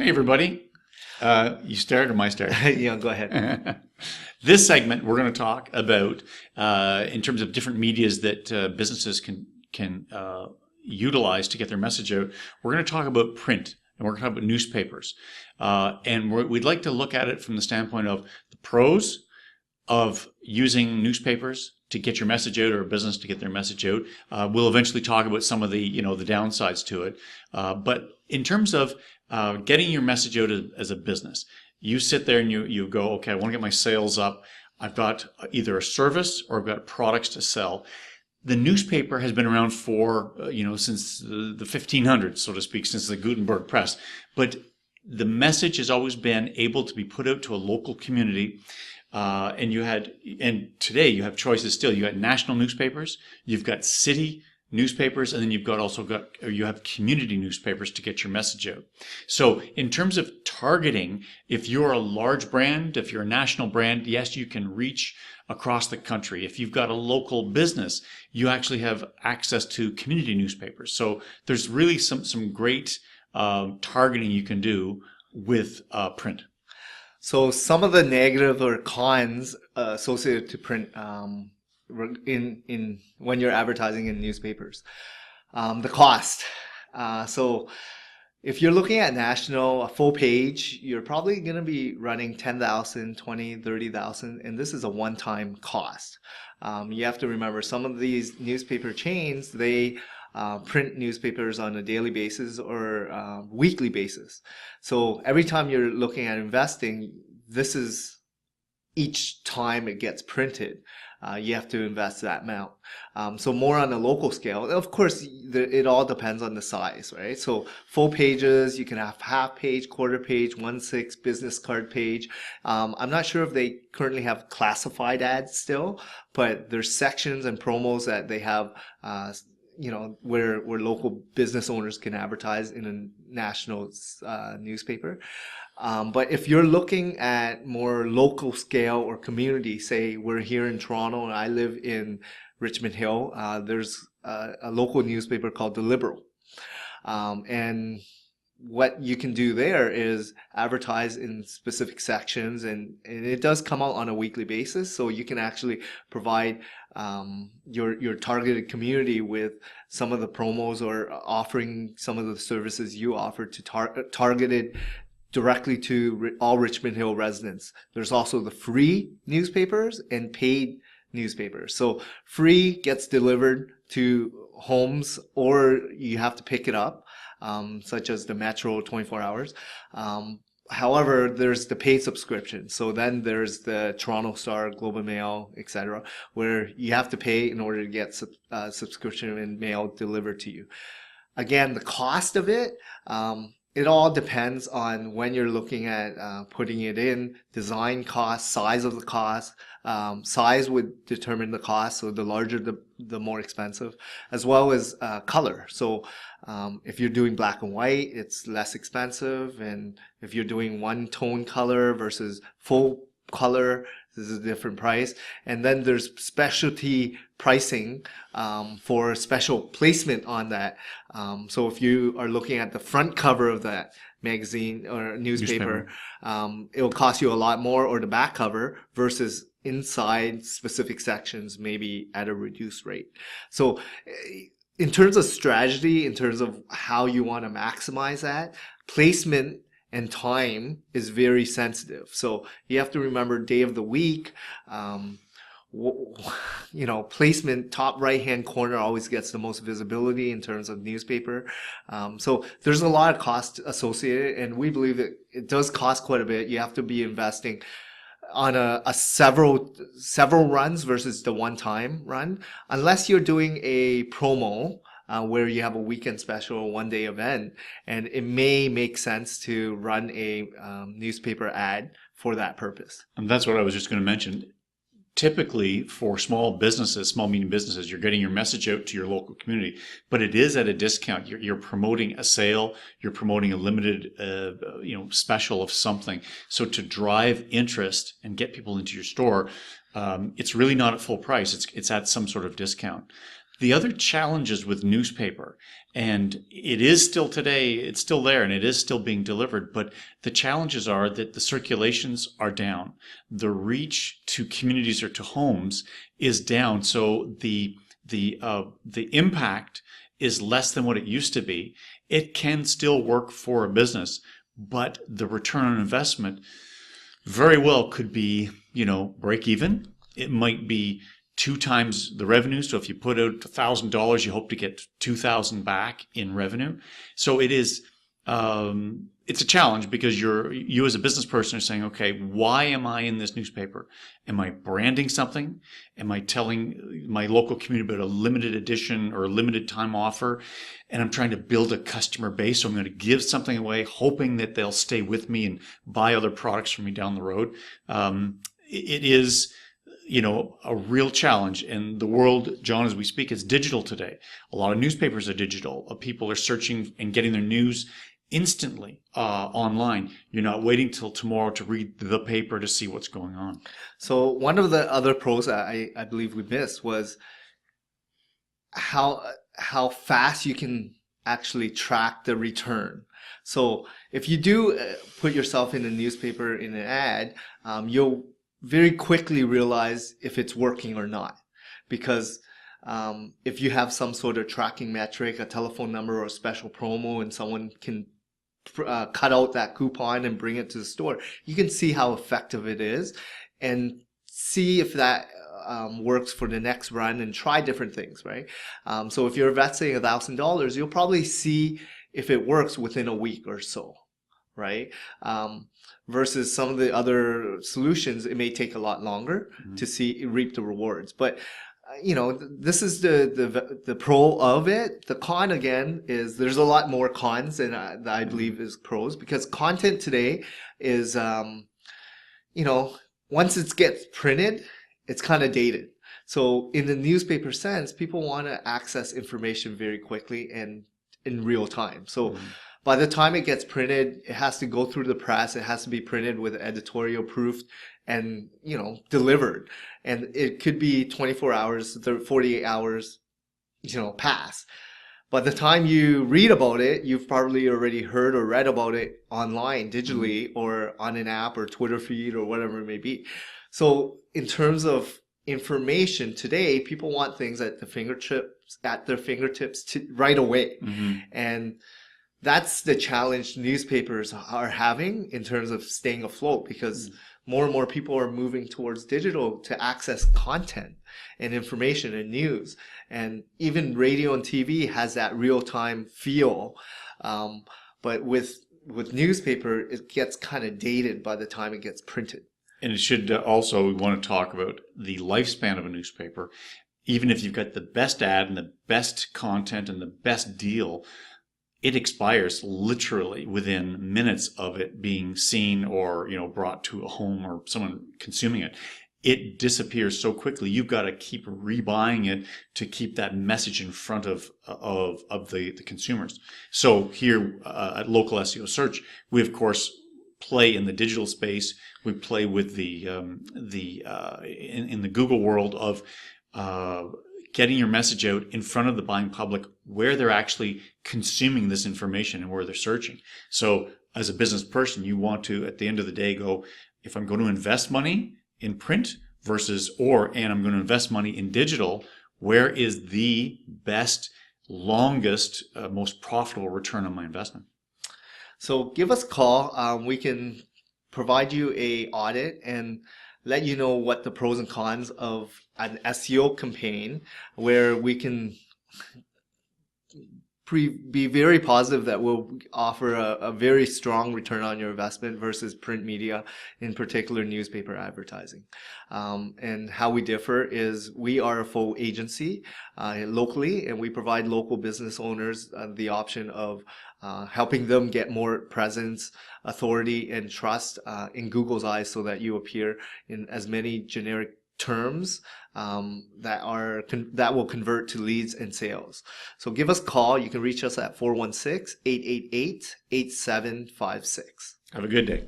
Hey, everybody. You start or my start? Go ahead. This segment, we're going to talk about, in terms of different medias that businesses can utilize to get their message out. We're going to talk about print, and we're going to talk about newspapers. We'd like to look at it from the standpoint of the pros of using newspapers to get your message out, or a business to get their message out. We'll eventually talk about some of the downsides to it. But in terms of getting your message out as a business, you sit there and you go, okay, I want to get my sales up. I've got either a service or I've got products to sell. The newspaper has been around for, since the 1500s, so to speak, since the Gutenberg press. But the message has always been able to be put out to a local community. And today you have choices still. You got national newspapers, you've got city newspapers, and then you have community newspapers to get your message out. So in terms of targeting, if you're a large brand, if you're a national brand, yes, you can reach across the country. If you've got a local business, you actually have access to community newspapers. So there's really some great targeting you can do with print. So some of the negative or cons associated to print in when you're advertising in newspapers, the cost. So if you're looking at national, a full page, you're probably going to be running 10,000, 20, 30,000, and this is a one-time cost. You have to remember, some of these newspaper chains, they print newspapers on a daily basis or weekly basis. So every time you're looking at investing, this is each time it gets printed. You have to invest that amount. So more on a local scale. Of course, it all depends on the size, right? So full pages, you can have half page, quarter page, 1/6 business card page. I'm not sure if they currently have classified ads still, but there's sections and promos that they have where local business owners can advertise in a national newspaper. But if you're looking at more local scale or community, say we're here in Toronto and I live in Richmond Hill, there's a local newspaper called The Liberal. And what you can do there is advertise in specific sections, and it does come out on a weekly basis, so you can actually provide your targeted community with some of the promos or offering some of the services you offer to targeted directly to all Richmond Hill residents. There's also the free newspapers and paid newspapers. So free gets delivered to homes, or you have to pick it up, such as the Metro 24 hours. However, there's the paid subscription. So then there's the Toronto Star, Globe and Mail, etc., where you have to pay in order to get subscription and mail delivered to you. Again, the cost of it, it all depends on when you're looking at putting it in, design cost, size of the cost. Size would determine the cost, so the larger the more expensive, as well as color. So if you're doing black and white, it's less expensive, and if you're doing one tone color versus full color, this is a different price. And then there's specialty pricing for special placement on that. So if you are looking at the front cover of that magazine or newspaper. It will cost you a lot more, or the back cover, versus inside specific sections, maybe at a reduced rate. So in terms of strategy, in terms of how you want to maximize that, placement and time is very sensitive. So you have to remember day of the week. Placement, top right hand corner always gets the most visibility in terms of newspaper. So there's a lot of cost associated, and we believe that it does cost quite a bit. You have to be investing on a several runs versus the one time run, unless you're doing a promo where you have a weekend special or one day event, and it may make sense to run a newspaper ad for that purpose. And that's what I was just going to mention. Typically, for small businesses, small medium businesses, you're getting your message out to your local community, but it is at a discount. You're promoting a sale, you're promoting a limited, special of something. So to drive interest and get people into your store, it's really not at full price. It's at some sort of discount. The other challenges with newspaper, and it is still today, it's still there and it is still being delivered, but the challenges are that the circulations are down. The reach to communities or to homes is down. So the impact is less than what it used to be. It can still work for a business, but the return on investment very well could be, break even. It might be 2 times the revenue. So if you put out $1,000, you hope to get 2,000 back in revenue. So it is, it's a challenge because you as a business person are saying, okay, why am I in this newspaper? Am I branding something? Am I telling my local community about a limited edition or a limited time offer? And I'm trying to build a customer base. So I'm going to give something away, hoping that they'll stay with me and buy other products from me down the road. It is, a real challenge. And the world, John, as we speak, is digital today. A lot of newspapers are digital. People are searching and getting their news instantly online. You're not waiting till tomorrow to read the paper to see what's going on. So one of the other pros I believe we missed was how fast you can actually track the return. So if you do put yourself in a newspaper in an ad, you'll very quickly realize if it's working or not. Because if you have some sort of tracking metric, a telephone number or a special promo, and someone can cut out that coupon and bring it to the store, you can see how effective it is and see if that works for the next run and try different things, right? So if you're investing $1,000, you'll probably see if it works within a week or so, right? Versus some of the other solutions, it may take a lot longer to reap the rewards. But this is the pro of it. The con, again, is there's a lot more cons than I believe is pros, because content today is, once it gets printed, it's kind of dated. So in the newspaper sense, people want to access information very quickly and in real time. So by the time it gets printed, it has to go through the press. It has to be printed with editorial proof and, delivered. And it could be 24 hours, 48 hours, pass. By the time you read about it, you've probably already heard or read about it online, digitally, or on an app or Twitter feed or whatever it may be. So in terms of information today, people want things at their fingertips right away. And that's the challenge newspapers are having in terms of staying afloat, because more and more people are moving towards digital to access content and information and news. And even radio and TV has that real-time feel. But with newspaper, it gets kind of dated by the time it gets printed. And it should also, we want to talk about the lifespan of a newspaper. Even if you've got the best ad and the best content and the best deal, it expires literally within minutes of it being seen or, brought to a home or someone consuming it. It disappears so quickly. You've got to keep rebuying it to keep that message in front of the consumers. So here at Local SEO Search, we of course play in the digital space. We play with in the Google world of getting your message out in front of the buying public where they're actually consuming this information and where they're searching. So as a business person, you want to, at the end of the day, go, if I'm going to invest money in print and I'm going to invest money in digital, where is the best, longest, most profitable return on my investment? So give us a call. We can provide you a audit and let you know what the pros and cons of an SEO campaign, where we can be very positive that we'll offer a very strong return on your investment versus print media, in particular newspaper advertising. And how we differ is we are a full agency locally, and we provide local business owners the option of helping them get more presence, authority, and trust in Google's eyes, so that you appear in as many generic terms that will convert to leads and sales. So give us a call. You can reach us at 416-888-8756. Have a good day.